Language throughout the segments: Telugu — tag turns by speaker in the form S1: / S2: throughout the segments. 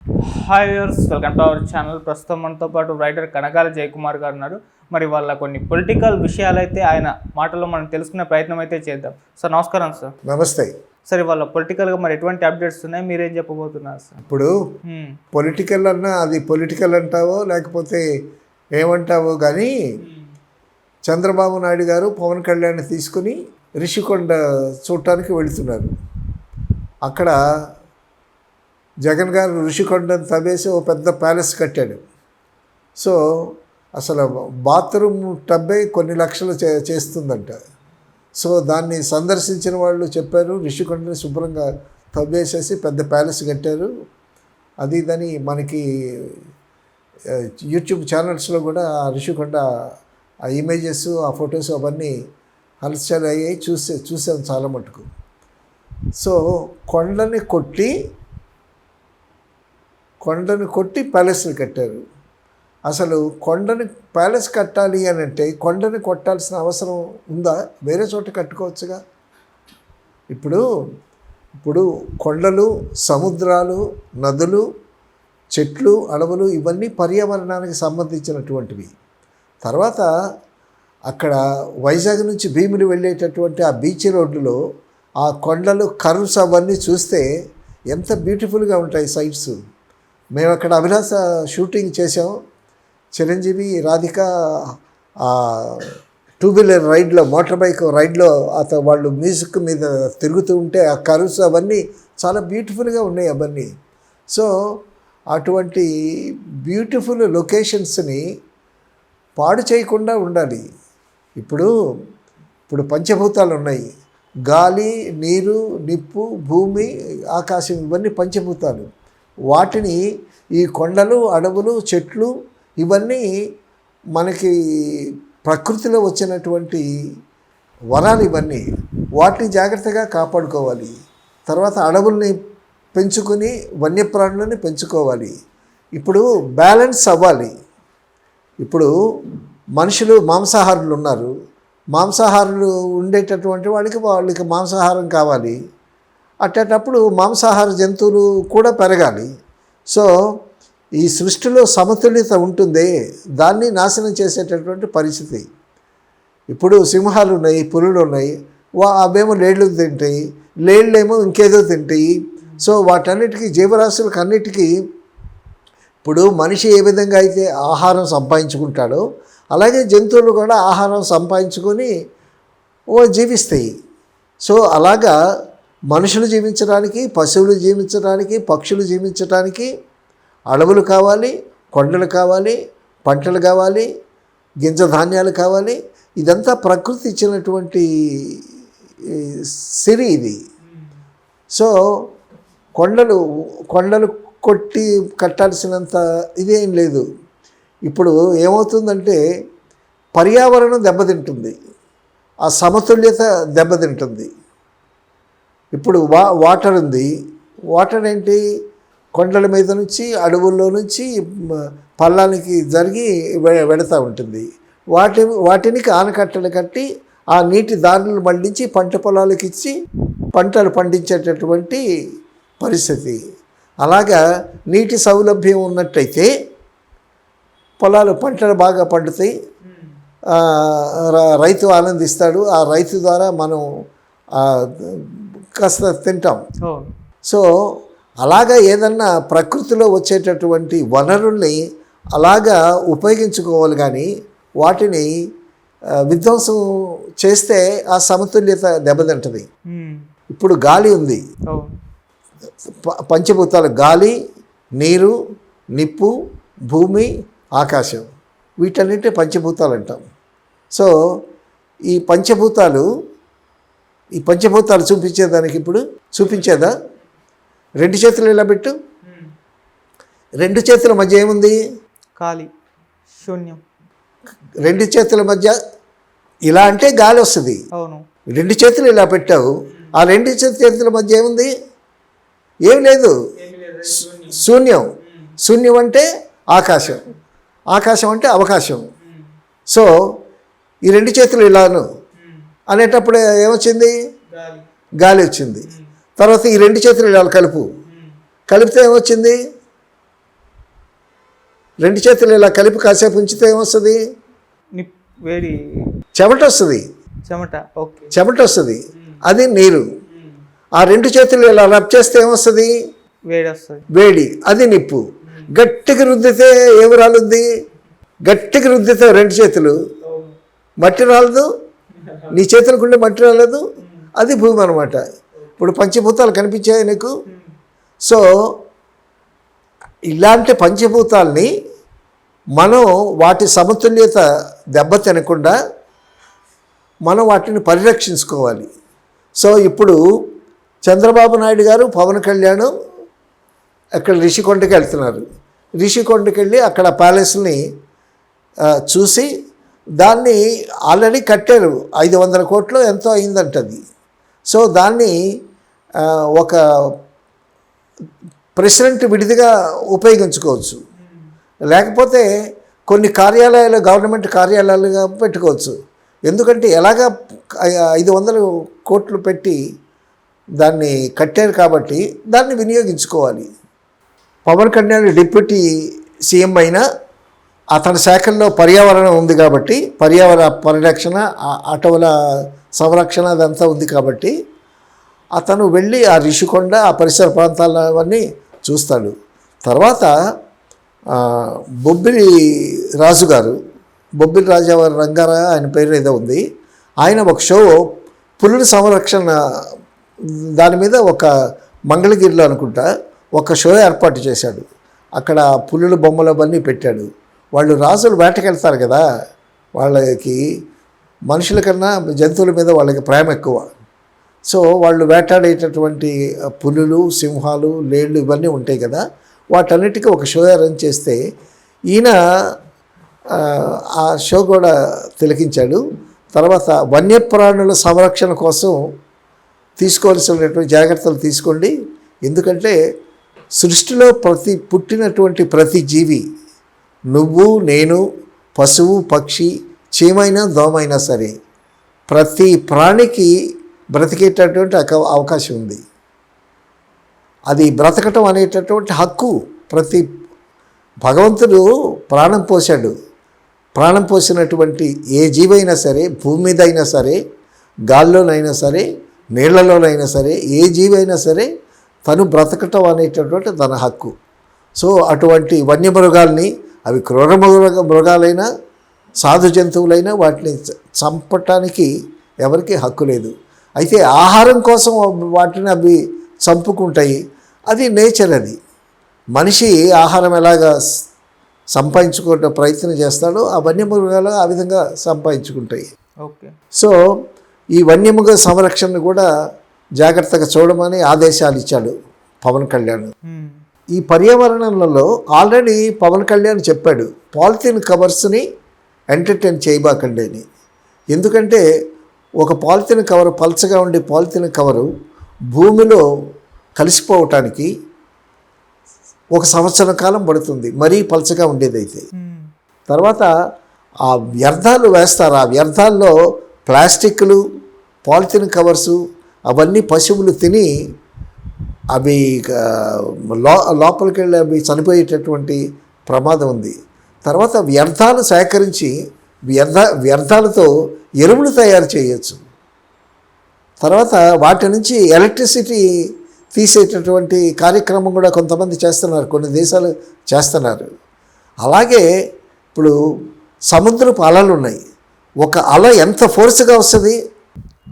S1: Hi viewers, welcome to our channel. ప్రస్తుతం మనతో పాటు రైటర్ కనకాల జయకుమార్ గారు ఉన్నారు. మరి వాళ్ళ కొన్ని పొలిటికల్ విషయాలైతే ఆయన మాటల్లో మనం తెలుసుకునే ప్రయత్నం అయితే చేద్దాం. సార్ నమస్కారం. సార్
S2: నమస్తే.
S1: సరే, వాళ్ళ పొలిటికల్గా మరి ఎటువంటి అప్డేట్స్ ఉన్నాయి, మీరేం చెప్పబోతున్నారు సార్?
S2: ఇప్పుడు పొలిటికల్ అన్నా అది పొలిటికల్ అంటావో లేకపోతే ఏమంటావో కానీ చంద్రబాబు నాయుడు గారు పవన్ కళ్యాణ్ తీసుకుని రిషికొండ చూడటానికి వెళుతున్నారు. అక్కడ జగన్ గారు ఋషికొండను తవ్వేసి ఓ పెద్ద ప్యాలెస్ కట్టాడు. సో అసలు బాత్రూమ్ టబ్బే కొన్ని లక్షలు చేస్తుందంట. సో దాన్ని సందర్శించిన వాళ్ళు చెప్పారు, ఋషికొండని శుభ్రంగా తవ్వేసేసి పెద్ద ప్యాలెస్ కట్టారు. అది ఇదని మనకి యూట్యూబ్ ఛానల్స్లో కూడా ఆ ఋషికొండ ఆ ఇమేజెస్ ఆ ఫొటోస్ అవన్నీ హల్చల్ అయ్యాయి, చూసాం చాలా మటుకు. సో కొండని కొట్టి ప్యాలెస్లు కట్టారు. అసలు కొండని ప్యాలెస్ కట్టాలి అని అంటే కొండని కొట్టాల్సిన అవసరం ఉందా? వేరే చోట కట్టుకోవచ్చుగా. ఇప్పుడు కొండలు, సముద్రాలు, నదులు, చెట్లు, అడవులు ఇవన్నీ పర్యావరణానికి సంబంధించినటువంటివి. తర్వాత అక్కడ వైజాగ్ నుంచి భీమిలి వెళ్ళేటటువంటి ఆ బీచ్ రోడ్డులో ఆ కొండలు, కర్వ్స్ అవన్నీ చూస్తే ఎంత బ్యూటిఫుల్గా ఉంటాయి సైట్స్. మేము అక్కడ అభిలాష షూటింగ్ చేసాం. చిరంజీవి, రాధిక టూ వీలర్ రైడ్లో, మోటార్ బైక్ రైడ్లో వాళ్ళు మ్యూజిక్ మీద తిరుగుతూ ఉంటే ఆ కర్వ్స్ అవన్నీ చాలా బ్యూటిఫుల్గా ఉన్నాయి అవన్నీ. సో అటువంటి బ్యూటిఫుల్ లొకేషన్స్ని పాడు చేయకుండా ఉండాలి. ఇప్పుడు పంచభూతాలు ఉన్నాయి. గాలి, నీరు, నిప్పు, భూమి, ఆకాశం ఇవన్నీ పంచభూతాలు. వాటిని ఈ కొండలు, అడవులు, చెట్లు ఇవన్నీ మనకి ప్రకృతిలో వచ్చినటువంటి వరాలు ఇవన్నీ. వాటిని జాగ్రత్తగా కాపాడుకోవాలి. తర్వాత అడవుల్ని పెంచుకొని వన్యప్రాణులని పెంచుకోవాలి. ఇప్పుడు బ్యాలెన్స్ అవ్వాలి. ఇప్పుడు మనుషులు మాంసాహారులు ఉన్నారు. మాంసాహారులు ఉండేటటువంటి వాళ్ళకి మాంసాహారం కావాలి. అట్టేటప్పుడు మాంసాహార జంతువులు కూడా పెరగాలి. సో ఈ సృష్టిలో సమతుల్యత ఉంటుంది, దాన్ని నాశనం చేసేటటువంటి పరిస్థితి. ఇప్పుడు సింహాలు ఉన్నాయి, పులులు ఉన్నాయి. అవేమో లేళ్ళు తింటాయి, లేళ్ళేమో ఇంకేదో తింటాయి. సో వాటన్నిటికీ, జీవరాశులకు అన్నిటికీ ఇప్పుడు మనిషి ఏ విధంగా అయితే ఆహారం సంపాదించుకుంటాడో అలాగే జంతువులు కూడా ఆహారం సంపాదించుకొని జీవిస్తాయి. సో అలాగా మనుషులు జీవించడానికి, పశువులు జీవించడానికి, పక్షులు జీవించడానికి అడవులు కావాలి, కొండలు కావాలి, పంటలు కావాలి, గింజ ధాన్యాలు కావాలి. ఇదంతా ప్రకృతి ఇచ్చినటువంటి సిరి ఇది. సో కొండలు కొట్టి కట్టాల్సినంత ఇదేం లేదు. ఇప్పుడు ఏమవుతుందంటే పర్యావరణం దెబ్బతింటుంది, ఆ సమతుల్యత దెబ్బతింటుంది. ఇప్పుడు వాటర్ ఉంది. వాటర్ ఏంటి? కొండల మీద నుంచి, అడవుల్లో నుంచి పల్లానికి జరిగి వెడతా ఉంటుంది. వాటిని ఆనకట్టలు కట్టి ఆ నీటి దారులను మళ్లించి పంట పొలాలకు ఇచ్చి పంటలు పండించేటటువంటి పరిస్థితి. అలాగా నీటి సౌలభ్యం ఉన్నట్టయితే పంటలు బాగా పండుతాయి, రైతు ఆనందిస్తాడు. ఆ రైతు ద్వారా మనం కాస్త తింటాం. సో అలాగా ఏదన్నా ప్రకృతిలో వచ్చేటటువంటి వనరుల్ని అలాగా ఉపయోగించుకోవాలి, కానీ వాటిని విధ్వంసం చేస్తే ఆ సమతుల్యత దెబ్బతింటుంది. ఇప్పుడు గాలి ఉంది, పంచభూతాలు గాలి, నీరు, నిప్పు, భూమి, ఆకాశం, వీటన్నింటి పంచభూతాలు అంటాం. సో ఈ పంచభూతాలు చూపించేదానికి ఇప్పుడు చూపించేదా? రెండు చేతులు ఇలా పెట్టు. రెండు చేతుల మధ్య ఏముంది?
S1: ఖాళీ, శూన్యం.
S2: రెండు చేతుల మధ్య ఇలా అంటే గాలి వస్తుంది.
S1: అవును.
S2: రెండు చేతులు ఇలా పెట్టావు, ఆ రెండు చేతుల మధ్య ఏముంది? ఏం లేదు, శూన్యం. శూన్యం అంటే ఆకాశం, ఆకాశం అంటే అవకాశం. సో ఈ రెండు చేతులు ఇలాను అనేటప్పుడు ఏమొచ్చింది? గాలి వచ్చింది. తర్వాత ఈ రెండు చేతులు ఇలా కలిపితే ఏమొచ్చింది? రెండు చేతులు ఇలా కలిపి కాసేపు ఉంచితే ఏమొస్తుంది?
S1: వేడి
S2: చెమట వస్తుంది.
S1: చెమట. ఓకే.
S2: చెమట వస్తుంది, అది నీరు. ఆ రెండు చేతులు ఇలా రబ్ చేస్తే ఏమొస్తుంది?
S1: వేడి వస్తుంది.
S2: వేడి, అది నిప్పు. గట్టిగా రుద్దితే ఏమి రాలుద్ది? గట్టిగా రుద్దితే రెండు చేతులు మట్టి రాలదు, నీ చేతులకుండే మట్టి రాలేదు, అది భూమి అనమాట. ఇప్పుడు పంచభూతాలు కనిపించాయి నీకు. సో ఇలాంటి పంచభూతాల్ని మనం వాటి సమతుల్యత దెబ్బతినకుండా మనం వాటిని పరిరక్షించుకోవాలి. సో ఇప్పుడు చంద్రబాబు నాయుడు గారు, పవన్ కళ్యాణ్ అక్కడ రిషికొండకి వెళ్తున్నారు. రిషికొండకి వెళ్ళి అక్కడ ప్యాలెస్ని చూసి దాన్ని ఆల్రెడీ కట్టారు. 500 కోట్లు ఎంతో అయిందంటది. సో దాన్ని ఒక ప్రెసిడెంట్ విడిదిగా ఉపయోగించుకోవచ్చు, లేకపోతే కొన్ని కార్యాలయాలు గవర్నమెంట్ కార్యాలయాలుగా పెట్టుకోవచ్చు. ఎందుకంటే ఎలాగా 500 కోట్లు పెట్టి దాన్ని కట్టారు కాబట్టి దాన్ని వినియోగించుకోవాలి. పవన్ కళ్యాణ్ డిప్యూటీ సీఎం అయినా అతని శాఖల్లో పర్యావరణం ఉంది కాబట్టి, పర్యావరణ పరిరక్షణ, అటవుల సంరక్షణ అదంతా ఉంది కాబట్టి అతను వెళ్ళి ఆ రిషికొండ, ఆ పరిసర ప్రాంతాలవన్నీ చూస్తాడు. తర్వాత బొబ్బిలి రాజు గారు, బొబ్బిలి రాజావారి రంగారావు ఆయన పేరు ఏదో ఉంది, ఆయన ఒక షో పులుల సంరక్షణ దాని మీద ఒక మంగళగిరిలో అనుకుంటా ఒక షో ఏర్పాటు చేశాడు. అక్కడ పులుల బొమ్మలు అవన్నీ పెట్టాడు. వాళ్ళు రాజులు వేటకెళ్తారు కదా, వాళ్ళకి మనుషుల కన్నా జంతువుల మీద వాళ్ళకి ప్రేమ ఎక్కువ. సో వాళ్ళు వేటాడేటటువంటి పులులు, సింహాలు, లేళ్ళు ఇవన్నీ ఉంటాయి కదా, వాటన్నిటికీ ఒక షో అరేంజ్ చేస్తే ఈయన ఆ షో కూడా తిలకించాడు. తర్వాత వన్యప్రాణుల సంరక్షణ కోసం తీసుకోవాల్సినటువంటి జాగ్రత్తలు తీసుకోండి. ఎందుకంటే సృష్టిలో పుట్టినటువంటి ప్రతి జీవి, నువ్వు, నేను, పశువు, పక్షి, చీమైనా దోమైనా సరే, ప్రతి ప్రాణికి బ్రతికేటటువంటి అవకాశం ఉంది. అది బ్రతకటం అనేటటువంటి హక్కు. ప్రతి భగవంతుడు ప్రాణం పోశాడు. ప్రాణం పోసినటువంటి ఏ జీవైనా సరే, భూమి మీద అయినా సరే, గాల్లోనైనా సరే, నీళ్లలోనైనా సరే, ఏ జీవైనా సరే తను బ్రతకటం అనేటటువంటి తన హక్కు. సో అటువంటి వన్యమృగాల్ని, అవి క్రూర మృగాలైనా సాధు జంతువులైనా వాటిని చంపటానికి ఎవరికి హక్కు లేదు. అయితే ఆహారం కోసం వాటిని అవి చంపుకుంటాయి, అది నేచర్. అది మనిషి ఆహారం ఎలాగా సంపాదించుకునే ప్రయత్నం చేస్తాడో ఆ వన్యమృగాలు ఆ విధంగా సంపాదించుకుంటాయి.
S1: ఓకే.
S2: సో ఈ వన్యమృగ సంరక్షణ కూడా జాగ్రత్తగా చూడమని ఆదేశాలు ఇచ్చాడు పవన్ కళ్యాణ్. ఈ పర్యావరణంలో ఆల్రెడీ పవన్ కళ్యాణ్ చెప్పాడు, పాలిథిన్ కవర్స్ని ఎంటర్టైన్ చేయబాకండి అని. ఎందుకంటే ఒక పాలిథిన్ కవర్, పల్చగా ఉండే పాలిథిన్ కవరు భూమిలో కలిసిపోవటానికి 1 సంవత్సరం కాలం పడుతుంది, మరీ పల్చగా ఉండేదైతే. తర్వాత ఆ వ్యర్థాలు వేస్తారు, ఆ వ్యర్థాల్లో ప్లాస్టిక్లు, పాలిథిన్ కవర్సు అవన్నీ పశువులు తిని అవి లోపలికి వెళ్ళి అవి చనిపోయేటటువంటి ప్రమాదం ఉంది. తర్వాత వ్యర్థాలు సేకరించి వ్యర్థాలతో ఎరువులు తయారు చేయొచ్చు. తర్వాత వాటి నుంచి ఎలక్ట్రిసిటీ తీసేటటువంటి కార్యక్రమం కూడా కొంతమంది చేస్తున్నారు, కొన్ని దేశాలు చేస్తున్నారు. అలాగే ఇప్పుడు సముద్రపు అలలు ఉన్నాయి. ఒక అల ఎంత ఫోర్స్గా వస్తుంది?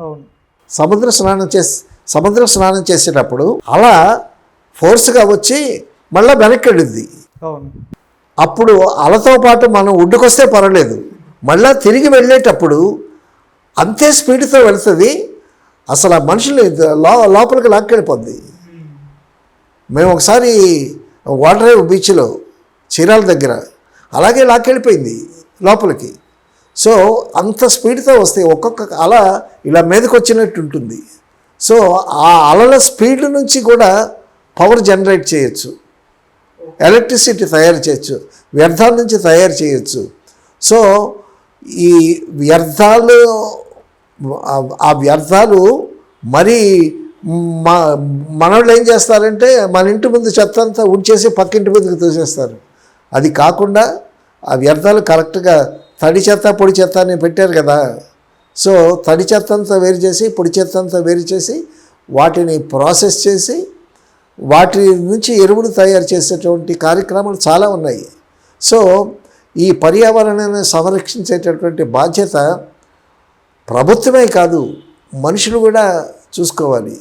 S1: అవును.
S2: సముద్ర స్నానం చేసేటప్పుడు అలా ఫోర్స్గా వచ్చి మళ్ళీ వెనక్కి వెళ్ళింది.
S1: అవును.
S2: అప్పుడు అలతో పాటు మనం ఒడ్డుకొస్తే పర్వాలేదు, మళ్ళీ తిరిగి వెళ్ళేటప్పుడు అంతే స్పీడ్తో వెళ్తుంది. అసలు ఆ మనుషులు లోపలికి లాక్కెళ్ళిపోద్ది. మేము ఒకసారి వాటర్ బీచ్లో చీరాల దగ్గర అలాగే లాక్కెళ్ళిపోయింది లోపలికి. సో అంత స్పీడ్తో వస్తే ఒక్కొక్క అల ఇలా మీదకి వచ్చినట్టు ఉంటుంది. సో ఆ అలల స్పీడ్ నుంచి కూడా పవర్ జనరేట్ చేయొచ్చు, ఎలక్ట్రిసిటీ తయారు చేయొచ్చు, వ్యర్థాల నుంచి తయారు చేయొచ్చు. సో ఈ వ్యర్థాలు మరి మనోళ్ళు ఏం చేస్తారంటే మన ఇంటి ముందు చెత్త అంతా ఉడిచేసి పక్కింటి ముందుకు తోసేస్తారు. అది కాకుండా ఆ వ్యర్థాలు కరెక్ట్గా తడి చెత్త పొడి చెత్త అని పెట్టారు కదా. సో తడి చెత్త అంతా వేరు చేసి పొడి చెత్త అంతా వేరు చేసి వాటిని ప్రాసెస్ చేసి వాటి నుంచి ఎరువులు తయారు చేసేటువంటి కార్యక్రమాలు చాలా ఉన్నాయి. సో ఈ పర్యావరణాన్ని సంరక్షించేటటువంటి బాధ్యత ప్రభుత్వమే కాదు, మనుషులు కూడా చూసుకోవాలి.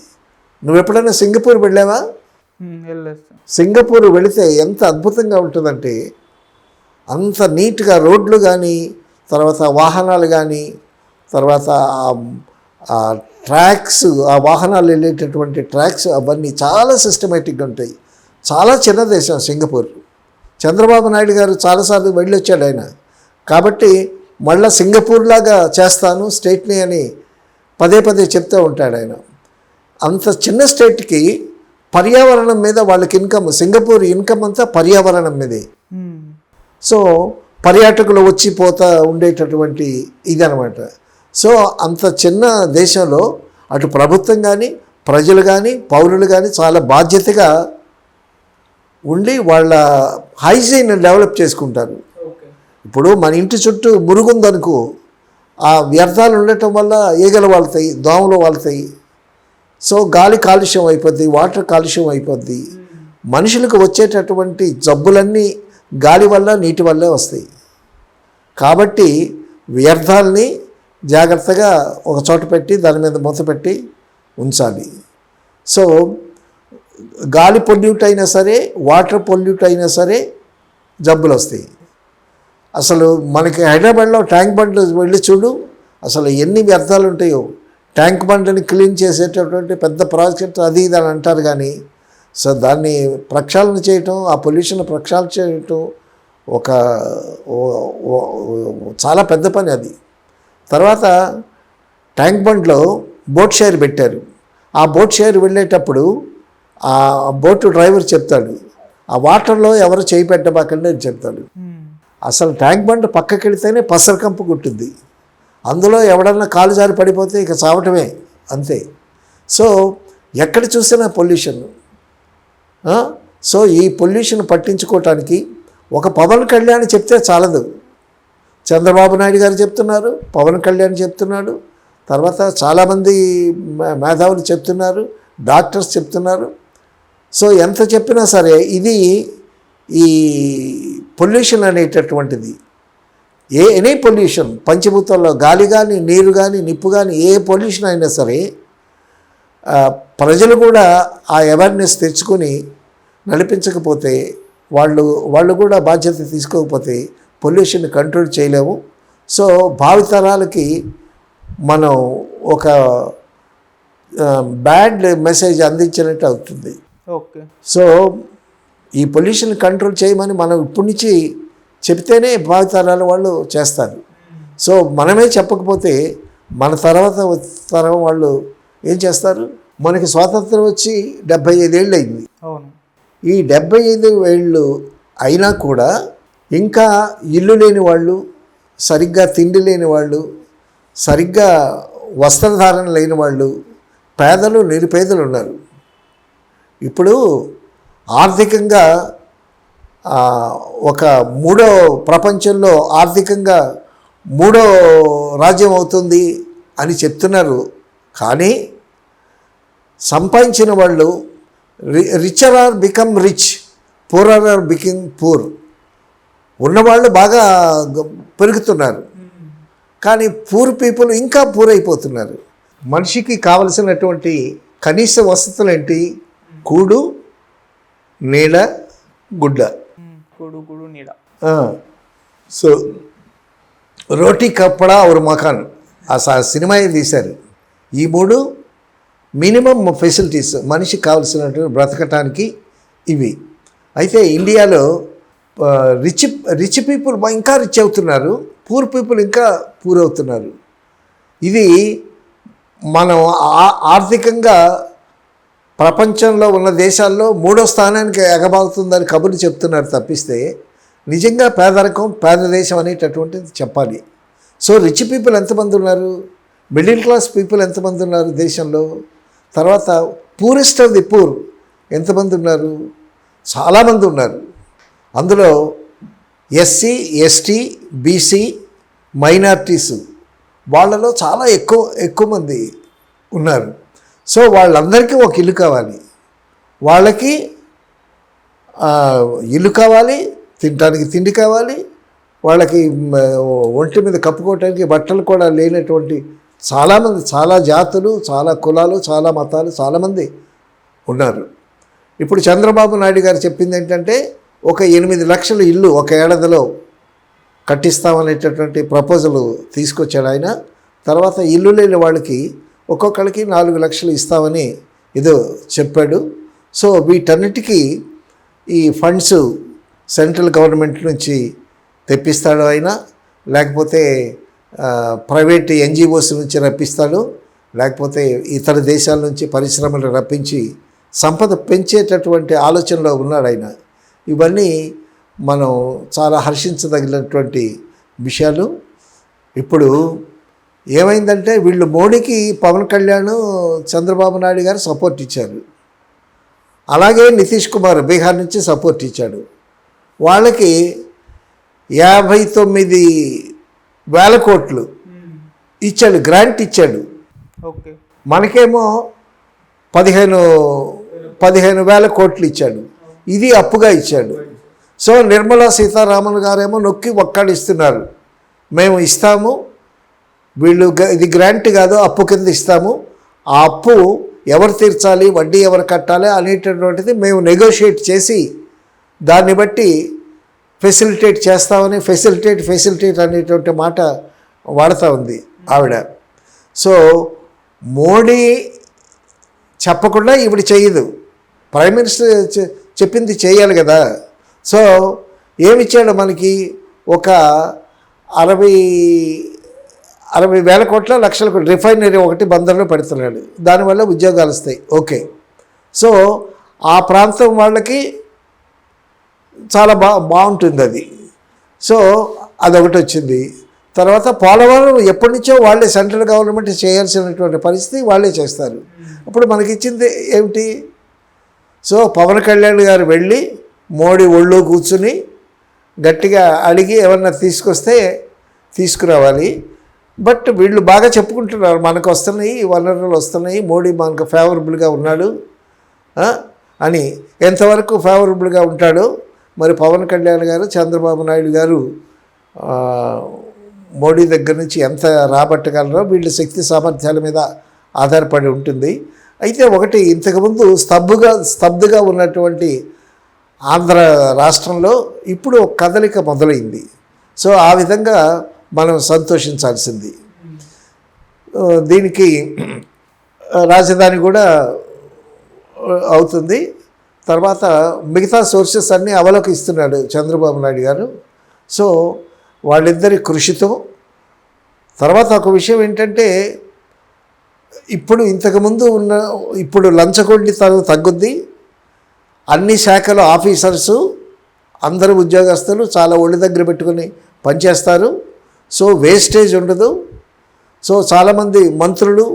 S2: నువ్వు ఎప్పుడైనా సింగపూర్ వెళ్ళావా?
S1: వెళ్ళలేదు.
S2: సింగపూర్ వెళితే ఎంత అద్భుతంగా ఉంటుందంటే, అంత నీట్గా రోడ్లు కానీ, తర్వాత వాహనాలు కానీ, తర్వాత ఆ ట్రాక్స్, ఆ వాహనాలు వెళ్ళేటటువంటి ట్రాక్స్ అవన్నీ చాలా సిస్టమేటిక్గా ఉంటాయి. చాలా చిన్న దేశం సింగపూర్. చంద్రబాబు నాయుడు గారు చాలాసార్లు వెళ్ళొచ్చాడు ఆయన. కాబట్టి మళ్ళీ సింగపూర్ లాగా చేస్తాను స్టేట్ని అని పదే పదే చెప్తూ ఉంటాడు ఆయన. అంత చిన్న స్టేట్కి పర్యావరణం మీద వాళ్ళకి ఇన్కమ్, సింగపూర్ ఇన్కమ్ అంతా పర్యావరణం మీదే. సో పర్యాటకులు వచ్చి పోతా ఉండేటటువంటి ఇదనమాట. సో అంత చిన్న దేశంలో అటు ప్రభుత్వం కానీ, ప్రజలు కానీ, పౌరులు కానీ చాలా బాధ్యతగా ఉండి వాళ్ళ హైజీన్ డెవలప్ చేసుకుంటారు. ఇప్పుడు మన ఇంటి చుట్టూ మురుగుందనుకో, ఆ వ్యర్థాలు ఉండటం వల్ల ఈగలు వాళ్తాయి, దోమలు వాళ్తాయి. సో గాలి కాలుష్యం అయిపోద్ది, వాటర్ కాలుష్యం అయిపోద్ది. మనుషులకు వచ్చేటటువంటి జబ్బులన్నీ గాలి వల్ల, నీటి వల్లే వస్తాయి. కాబట్టి వ్యర్థాలని జాగ్రత్తగా ఒక చోట పెట్టి దాని మీద మూత పెట్టి ఉంచాలి. సో గాలి పొల్యూట్ అయినా సరే, వాటర్ పొల్యూట్ అయినా సరే జబ్బులు వస్తాయి. అసలు మనకి హైదరాబాద్లో ట్యాంక్ బండ్లు వెళ్ళి చూడు, అసలు ఎన్ని వ్యర్థాలు ఉంటాయో. ట్యాంక్ బండ్ని క్లీన్ చేసేటటువంటి పెద్ద ప్రాజెక్ట్ అది ఇది అని అంటారు కానీ, సో దాన్ని ప్రక్షాళన చేయటం, ఆ పొల్యూషన్ ప్రక్షాళన చేయటం ఒక చాలా పెద్ద పని అది. తర్వాత ట్యాంక్ బండ్లో బోట్ షేర్ పెట్టారు. ఆ బోట్ షేర్ వెళ్ళేటప్పుడు ఆ బోటు డ్రైవర్ చెప్తాడు, ఆ వాటర్లో ఎవరు చేయి పెట్టబాకండి అని చెప్తాడు. అసలు ట్యాంక్ బండ్ పక్కకి వెళితేనే పసరకంపు కుట్టింది. అందులో ఎవడన్నా కాలు జారి పడిపోతే ఇక చావటమే, అంతే. సో ఎక్కడ చూసినా పొల్యూషన్. సో ఈ పొల్యూషన్ పట్టించుకోవటానికి ఒక పవన్ కళ్యాణ్ చెప్తే చాలదు. చంద్రబాబు నాయుడు గారు చెప్తున్నారు, పవన్ కళ్యాణ్ చెప్తున్నాడు, తర్వాత చాలామంది మేధావులు చెప్తున్నారు, డాక్టర్స్ చెప్తున్నారు. సో ఎంత చెప్పినా సరే ఇది ఈ పొల్యూషన్ అనేటటువంటిది, ఎనీ పొల్యూషన్, పంచభూతాల్లో గాలి కానీ, నీరు కానీ, నిప్పు కానీ, ఏ పొల్యూషన్ అయినా సరే ప్రజలు కూడా ఆ అవేర్నెస్ తెచ్చుకొని నడిపించకపోతే, వాళ్ళు కూడా బాధ్యత తీసుకోకపోతే పొల్యూషన్ కంట్రోల్ చేయలేము. సో భావితరాలకి మనం ఒక బ్యాడ్ మెసేజ్ అందించినట్టు అవుతుంది.
S1: ఓకే.
S2: సో ఈ పొల్యూషన్ కంట్రోల్ చేయమని మనం ఇప్పటి నుంచి చెప్తేనే భావితరాల వాళ్ళు చేస్తారు. సో మనమే చెప్పకపోతే మన తర్వాత తరం వాళ్ళు ఏం చేస్తారు? మనకి స్వాతంత్రం వచ్చి 75 ఏళ్ళు అయింది.
S1: అవును.
S2: ఈ 75 ఏళ్ళు అయినా కూడా ఇంకా ఇల్లు లేని వాళ్ళు, సరిగ్గా తిండి లేని వాళ్ళు, సరిగ్గా వస్త్రధారణ లేని వాళ్ళు, పేదలు నిరుపేదలు ఉన్నారు. ఇప్పుడు ఆర్థికంగా ఒక ప్రపంచంలో ఆర్థికంగా మూడో రాజ్యం అవుతుంది అని చెప్తున్నారు. కానీ సంపాదించిన వాళ్ళు richer are become rich, poorer are become poor. ఉన్నవాళ్ళు బాగా పెరుగుతున్నారు, కానీ పూర్ పీపుల్ ఇంకా పూర్ అయిపోతున్నారు. మనిషికి కావలసినటువంటి కనీస వసతులు ఏంటి? కూడు, నీడ, గుడ్డ.
S1: కూడు నీడ.
S2: సో రోటీ, కప్పడా ఔర్ మకాన్, ఆ సినిమా తీశారు. ఈ 3 మినిమం ఫెసిలిటీస్ మనిషికి కావాల్సినటువంటి బ్రతకటానికి ఇవి. అయితే ఇండియాలో రిచ్ పీపుల్ ఇంకా రిచ్ అవుతున్నారు, పూర్ పీపుల్ ఇంకా పూర్ అవుతున్నారు. ఇది మనం ఆర్థికంగా ప్రపంచంలో ఉన్న దేశాల్లో 3వ స్థానానికి ఎగబాగుతుందని కబుర్లు చెప్తున్నారు తప్పిస్తే నిజంగా పేద దేశం అనేటటువంటిది చెప్పాలి. సో రిచ్ పీపుల్ ఎంతమంది ఉన్నారు? మిడిల్ క్లాస్ పీపుల్ ఎంతమంది ఉన్నారు దేశంలో? తర్వాత పూరెస్ట్ ఆఫ్ ది పూర్ ఎంతమంది ఉన్నారు? చాలామంది ఉన్నారు. అందులో ఎస్సీ, ఎస్టీ, బీసీ, మైనారిటీసు వాళ్ళలో చాలా ఎక్కువ మంది ఉన్నారు. సో వాళ్ళందరికీ ఒక ఇల్లు కావాలి, వాళ్ళకి ఇల్లు కావాలి, తినడానికి తిండి కావాలి, వాళ్ళకి ఒంటి మీద కప్పుకోవటానికి బట్టలు కూడా లేనటువంటి చాలామంది, చాలా జాతులు, చాలా కులాలు, చాలా మతాలు, చాలామంది ఉన్నారు. ఇప్పుడు చంద్రబాబు నాయుడు గారు చెప్పింది ఏంటంటే ఒక 8 లక్షల ఇల్లు ఒక ఏడాదిలో కట్టిస్తామనేటటువంటి ప్రపోజల్ తీసుకొచ్చాడు ఆయన. తర్వాత ఇల్లు లేని వాళ్ళకి ఒక్కొక్కరికి 4 లక్షలు ఇస్తామని ఏదో చెప్పాడు. సో వీటన్నిటికీ ఈ ఫండ్స్ సెంట్రల్ గవర్నమెంట్ నుంచి తెప్పిస్తాడు ఆయన, లేకపోతే ప్రైవేట్ ఎన్జిఓస్ నుంచి రప్పిస్తాడు, లేకపోతే ఇతర దేశాల నుంచి పరిశ్రమలు రప్పించి సంపద పెంచేటటువంటి ఆలోచనలో ఉన్నాడు ఆయన. ఇవన్నీ మనం చాలా హర్షించదగినటువంటి విషయాలు. ఇప్పుడు ఏమైందంటే వీళ్ళు మోడీకి పవన్ కళ్యాణ్, చంద్రబాబు నాయుడు గారు సపోర్ట్ ఇచ్చారు, అలాగే నితీష్ కుమార్ బీహార్ నుంచి సపోర్ట్ ఇచ్చాడు. వాళ్ళకి 59,000 కోట్లు ఇచ్చాడు, గ్రాంట్ ఇచ్చాడు.
S1: ఓకే,
S2: మనకేమో 15,000 కోట్లు ఇచ్చాడు, ఇది అప్పుగా ఇచ్చాడు. సో నిర్మలా సీతారామన్ గారేమో నొక్కి ఒక్కడిస్తున్నారు, మేము ఇస్తాము, వీళ్ళు ఇది గ్రాంట్ కాదు అప్పు కింద ఇస్తాము, ఆ అప్పు ఎవరు తీర్చాలి, వడ్డీ ఎవరు కట్టాలి అనేటటువంటిది మేము నెగోషియేట్ చేసి దాన్ని బట్టి ఫెసిలిటేట్ చేస్తామని ఫెసిలిటేట్ అనేటువంటి మాట వాడుతూ ఉంది ఆవిడ. సో మోడీ చెప్పకుండా ఇప్పుడు చేయదు, ప్రైమ్ మినిస్టర్ చెప్పింది చేయాలి కదా. సో ఏమిచ్చాడు మనకి, ఒక 60,000 కోట్ల లక్షల కోట్లు రిఫైనరీ ఒకటి బందర్లో పెడుతున్నాడు, దానివల్ల ఉద్యోగాలు వస్తాయి. ఓకే, సో ఆ ప్రాంతం వాళ్ళకి చాలా బాగుంటుంది అది. సో అదొకటి వచ్చింది. తర్వాత పోలవరం ఎప్పటి నుంచో వాళ్ళే సెంట్రల్ గవర్నమెంట్ చేయాల్సినటువంటి పరిస్థితి వాళ్ళే చేస్తారు. అప్పుడు మనకి ఇచ్చింది ఏమిటి? సో పవన్ కళ్యాణ్ గారు వెళ్ళి మోడీ ఒళ్ళో కూర్చుని గట్టిగా అడిగి ఏమన్నా తీసుకొస్తే తీసుకురావాలి. బట్ వీళ్ళు బాగా చెప్పుకుంటున్నారు, మనకు వస్తున్నాయి వనరులు వస్తున్నాయి, మోడీ మనకు ఫేవరబుల్గా ఉన్నాడు అని. ఎంతవరకు ఫేవరబుల్గా ఉంటాడో మరి పవన్ కళ్యాణ్ గారు, చంద్రబాబు నాయుడు గారు మోడీ దగ్గర నుంచి ఎంత రాబట్టగలరో వీళ్ళ శక్తి సామర్థ్యాల మీద ఆధారపడి ఉంటుంది. అయితే ఒకటి, ఇంతకుముందు స్తబ్దుగా ఉన్నటువంటి ఆంధ్ర రాష్ట్రంలో ఇప్పుడు ఒక కదలిక మొదలైంది. సో ఆ విధంగా మనం సంతోషించాల్సింది. దీనికి రాజధాని కూడా అవుతుంది. తర్వాత మిగతా సోర్సెస్ అన్నీ అవలోకిస్తున్నాడు చంద్రబాబు నాయుడు గారు. సో వాళ్ళిద్దరి కృషితో. తర్వాత ఒక విషయం ఏంటంటే, ఇప్పుడు లంచగొండి తగ్గుద్ది, అన్ని శాఖల ఆఫీసర్సు అందరూ ఉద్యోగస్తులు చాలా ఒళ్ళు దగ్గర పెట్టుకుని పనిచేస్తారు. సో వేస్టేజ్ ఉండదు. సో చాలామంది మంత్రులు,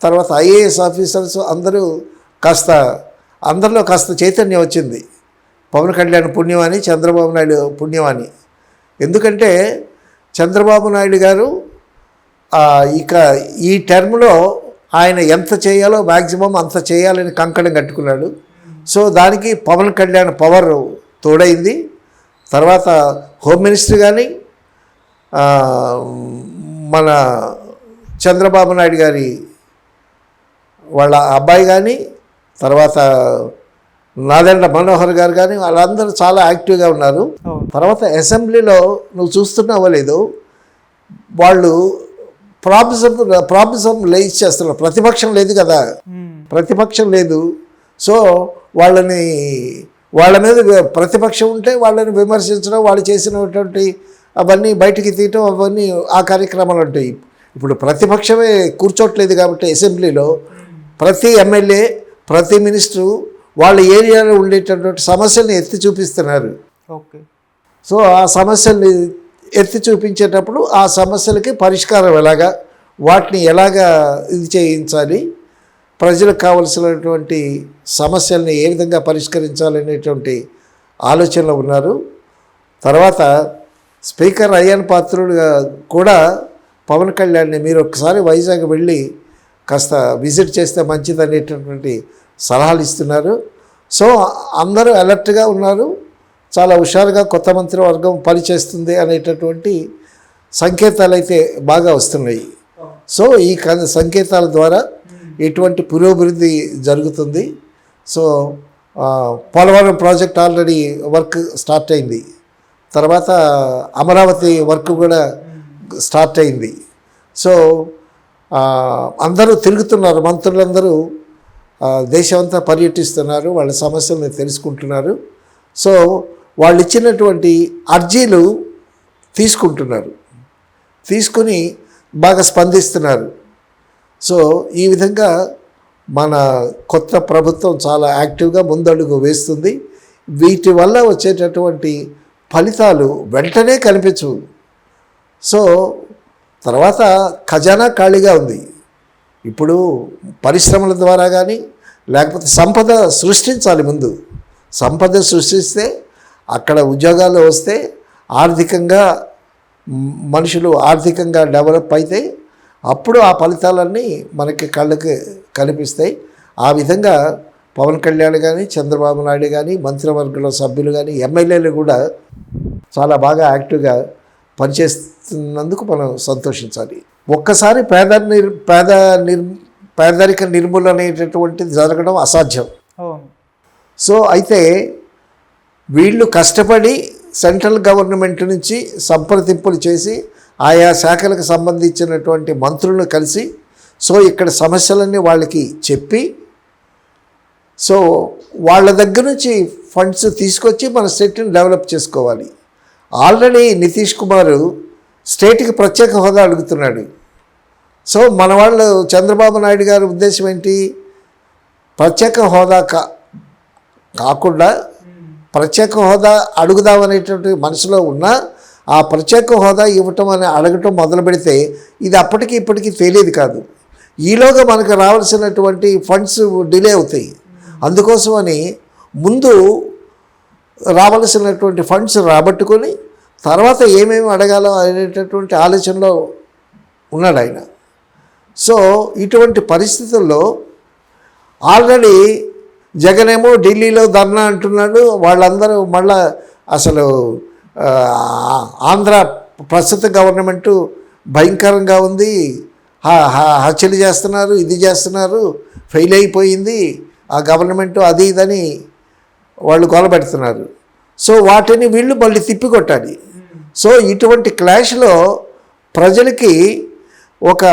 S2: తర్వాత ఐఏఎస్ ఆఫీసర్స్ అందరిలో కాస్త చైతన్యం వచ్చింది. పవన్ కళ్యాణ్ పుణ్యమని, చంద్రబాబు నాయుడు పుణ్యమని. ఎందుకంటే చంద్రబాబు నాయుడు గారు ఇక ఈ టర్మ్లో ఆయన ఎంత చేయాలో మ్యాక్సిమం అంత చేయాలని కంకణం కట్టుకున్నాడు. సో దానికి పవన్ కళ్యాణ్ పవర్ తోడైంది. తర్వాత హోమ్ మినిస్టర్ కానీ, మన చంద్రబాబు నాయుడు గారి వాళ్ళ అబ్బాయి కానీ, తర్వాత నాదెండ్ల మనోహర్ గారు కానీ, వాళ్ళందరూ చాలా యాక్టివ్గా ఉన్నారు. తర్వాత అసెంబ్లీలో నువ్వు చూస్తున్నావో లేదో, వాళ్ళు ప్రాబ్లమ్ రైజ్ చేస్తున్నారు. ప్రతిపక్షం లేదు కదా, ప్రతిపక్షం లేదు. సో వాళ్ళ మీద ప్రతిపక్షం ఉంటే వాళ్ళని విమర్శించడం, వాళ్ళు చేసినటువంటి అవన్నీ బయటికి తీయటం, అవన్నీ ఆ కార్యక్రమాలు ఉంటాయి. ఇప్పుడు ప్రతిపక్షమే కూర్చోట్లేదు కాబట్టి అసెంబ్లీలో ప్రతి ఎమ్మెల్యే, ప్రతి మినిస్టరు వాళ్ళ ఏరియాలో ఉండేటటువంటి సమస్యల్ని ఎత్తి చూపిస్తున్నారు.
S1: ఓకే,
S2: సో ఆ సమస్యల్ని ఎత్తి చూపించేటప్పుడు ఆ సమస్యలకి పరిష్కారం ఎలాగా, వాటిని ఎలాగా ఇది చేయించాలి, ప్రజలకు కావలసినటువంటి సమస్యల్ని ఏ విధంగా పరిష్కరించాలనేటువంటి ఆలోచనలో ఉన్నారు. తర్వాత స్పీకర్ అయ్యన్ పాత్రుడుగా కూడా పవన్ కళ్యాణ్ని మీరు ఒకసారి వైజాగ్ వెళ్ళి కాస్త విజిట్ చేస్తే మంచిది అనేటటువంటి సలహాలు ఇస్తున్నారు. సో అందరూ అలర్ట్గా ఉన్నారు, చాలా హుషారుగా కొత్త మంత్రివర్గం పనిచేస్తుంది అనేటటువంటి సంకేతాలు అయితే బాగా వస్తున్నాయి. సో ఈ సంకేతాల ద్వారా ఎటువంటి పురోభివృద్ధి జరుగుతుంది. So Polavaram project already work start అయింది, తర్వాత అమరావతి వర్క్ కూడా స్టార్ట్ అయింది. సో అందరూ తిరుగుతున్నారు, మంత్రులందరూ దేశమంతా పర్యటిస్తున్నారు, వాళ్ళ సమస్యలను తెలుసుకుంటున్నారు. సో వాళ్ళు ఇచ్చినటువంటి అర్జీలు తీసుకుంటున్నారు, తీసుకుని బాగా స్పందిస్తున్నారు. సో ఈ విధంగా మన కొత్త ప్రభుత్వం చాలా యాక్టివ్గా ముందడుగు వేస్తుంది. వీటి వల్ల వచ్చేటటువంటి ఫలితాలు వెంటనే కనిపించవు. సో తర్వాత ఖజానా ఖాళీగా ఉంది. ఇప్పుడు పరిశ్రమల ద్వారా కానీ లేకపోతే సంపద సృష్టించాలి. ముందు సంపద సృష్టిస్తే అక్కడ ఉద్యోగాలు వస్తే ఆర్థికంగా మనుషులు ఆర్థికంగా డెవలప్ అయితే అప్పుడు ఆ ఫలితాలన్నీ మనకి కళ్ళకి కనిపిస్తాయి. ఆ విధంగా పవన్ కళ్యాణ్ కానీ చంద్రబాబు నాయుడు కానీ మంత్రివర్గంలో సభ్యులు కానీ ఎమ్మెల్యేలు కూడా చాలా బాగా యాక్టివ్గా పనిచేస్తున్నందుకు మనం సంతోషించాలి. ఒక్కసారి పేదరిక నిర్మూలన అనేటటువంటిది జరగడం అసాధ్యం. సో అయితే వీళ్ళు కష్టపడి సెంట్రల్ గవర్నమెంట్ నుంచి సంప్రదింపులు చేసి ఆయా శాఖలకు సంబంధించినటువంటి మంత్రులను కలిసి సో ఇక్కడ సమస్యలన్నీ వాళ్ళకి చెప్పి సో వాళ్ళ దగ్గర నుంచి ఫండ్స్ తీసుకొచ్చి మన స్టేట్ని డెవలప్ చేసుకోవాలి. ఆల్రెడీ నితీష్ కుమార్ స్టేట్కి ప్రత్యేక హోదా అడుగుతున్నాడు. సో మన వాళ్ళు చంద్రబాబు నాయుడు గారి ఉద్దేశం ఏంటి, ప్రత్యేక హోదా కాకుండా ప్రత్యేక హోదా అడుగుదామనేటువంటి మనసులో ఉన్న ఆ ప్రత్యేక హోదా ఇవ్వటం అని అడగటం మొదలు పెడితే ఇది అప్పటికి ఇప్పటికీ తెలియదు కాదు. ఈలోగా మనకు రావాల్సినటువంటి ఫండ్స్ డిలే అవుతాయి. అందుకోసమని ముందు రావాల్సినటువంటి ఫండ్స్ రాబట్టుకొని తర్వాత ఏమేమి అడగాలో అనేటటువంటి ఆలోచనలో ఉన్నాడు ఆయన. సో ఇటువంటి పరిస్థితుల్లో ఆల్రెడీ జగన్ ఏమో ఢిల్లీలో ధర్నా అంటున్నాడు. వాళ్ళందరూ మళ్ళా అసలు ఆంధ్ర ప్రస్తుత గవర్నమెంటు భయంకరంగా ఉంది, హత్యలు చేస్తున్నారు, ఇది చేస్తున్నారు, ఫెయిల్ అయిపోయింది ఆ గవర్నమెంటు, అది ఇదని వాళ్ళు గొలబెడుతున్నారు. సో వాటిని వీళ్ళు మళ్ళీ తిప్పికొట్టాలి. సో ఇటువంటి క్లాష్లో ప్రజలకి ఒక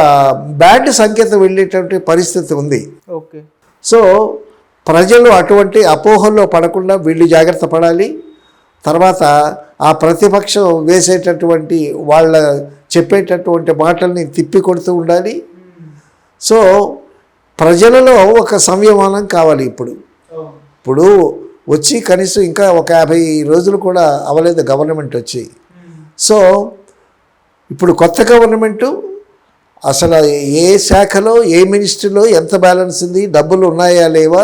S2: బ్యాడ్ సంకేతం వెళ్ళేటువంటి పరిస్థితి ఉంది.
S1: ఓకే.
S2: సో ప్రజలు అటువంటి అపోహల్లో పడకుండా వీళ్ళు జాగ్రత్త పడాలి. తర్వాత ఆ ప్రతిపక్షం వేసేటటువంటి వాళ్ళ చెప్పేటటువంటి మాటల్ని తిప్పి కొడుతూ ఉండాలి. సో ప్రజలలో ఒక సంయమనం కావాలి. ఇప్పుడు వచ్చి కనీసం ఇంకా ఒక 50 రోజులు కూడా అవ్వలేదు గవర్నమెంట్ వచ్చి. సో ఇప్పుడు కొత్త గవర్నమెంటు అసలు ఏ శాఖలో ఏ మినిస్ట్రీలో ఎంత బ్యాలెన్స్ ఉంది, డబ్బులు ఉన్నాయా లేవా,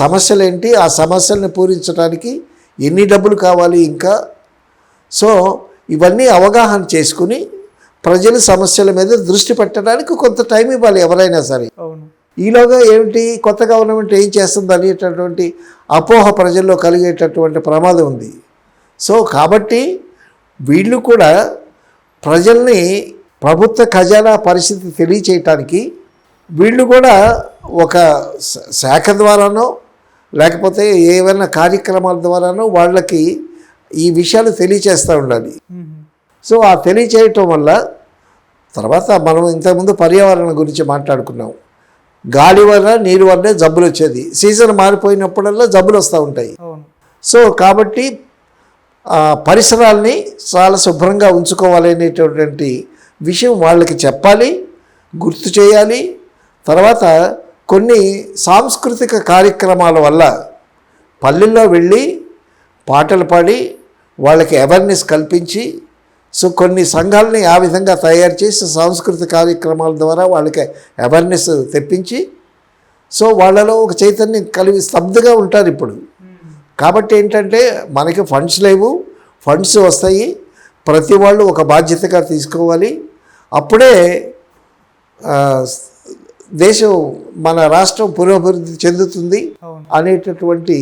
S2: సమస్యలు ఏంటి, ఆ సమస్యల్ని పూరించడానికి ఎన్ని డబ్బులు కావాలి ఇంకా. సో ఇవన్నీ అవగాహన చేసుకుని ప్రజల సమస్యల మీద దృష్టి పెట్టడానికి కొంత టైం ఇవ్వాలి ఎవరైనా సరే. ఈలోగా ఏమిటి కొత్త గవర్నమెంట్ ఏం చేస్తుంది అనేటటువంటి అపోహ ప్రజల్లో కలిగేటటువంటి ప్రమాదం ఉంది. సో కాబట్టి వీళ్ళు కూడా ప్రజల్ని ప్రభుత్వ ఖజానా పరిస్థితి తెలియచేయటానికి వీళ్ళు కూడా ఒక శాఖ ద్వారానో లేకపోతే ఏవైనా కార్యక్రమాల ద్వారానో వాళ్ళకి ఈ విషయాలు తెలియచేస్తూ ఉండాలి. సో ఆ తెలియచేయటం వల్ల తర్వాత మనం ఇంతకుముందు పర్యావరణం గురించి మాట్లాడుకున్నాం. గాలి వల్ల నీరు వల్లే జబ్బులు వచ్చేది, సీజన్ మారిపోయినప్పుడల్లా జబ్బులు వస్తూ ఉంటాయి. సో కాబట్టి పరిసరాల్ని చాలా శుభ్రంగా ఉంచుకోవాలి అనేటటువంటి విషయం వాళ్ళకి చెప్పాలి, గుర్తు చేయాలి. తర్వాత కొన్ని సాంస్కృతిక కార్యక్రమాల వల్ల పల్లెల్లో వెళ్ళి పాటలు పాడి వాళ్ళకి అవేర్నెస్ కల్పించి సో కొన్ని సంఘాలని ఆ విధంగా తయారు చేసి సాంస్కృతిక కార్యక్రమాల ద్వారా వాళ్ళకి అవేర్నెస్ తెప్పించి సో వాళ్ళలో ఒక చైతన్యం కలిగి స్తబ్దుగా ఉంటారు ఇప్పుడు. కాబట్టి ఏంటంటే మనకి ఫండ్స్ లేవు, ఫండ్స్ వస్తాయి, ప్రతి వాళ్ళు ఒక బాధ్యతగా తీసుకోవాలి. అప్పుడే దేశం మన రాష్ట్రం పురోభివృద్ధి చెందుతుంది అనేటటువంటి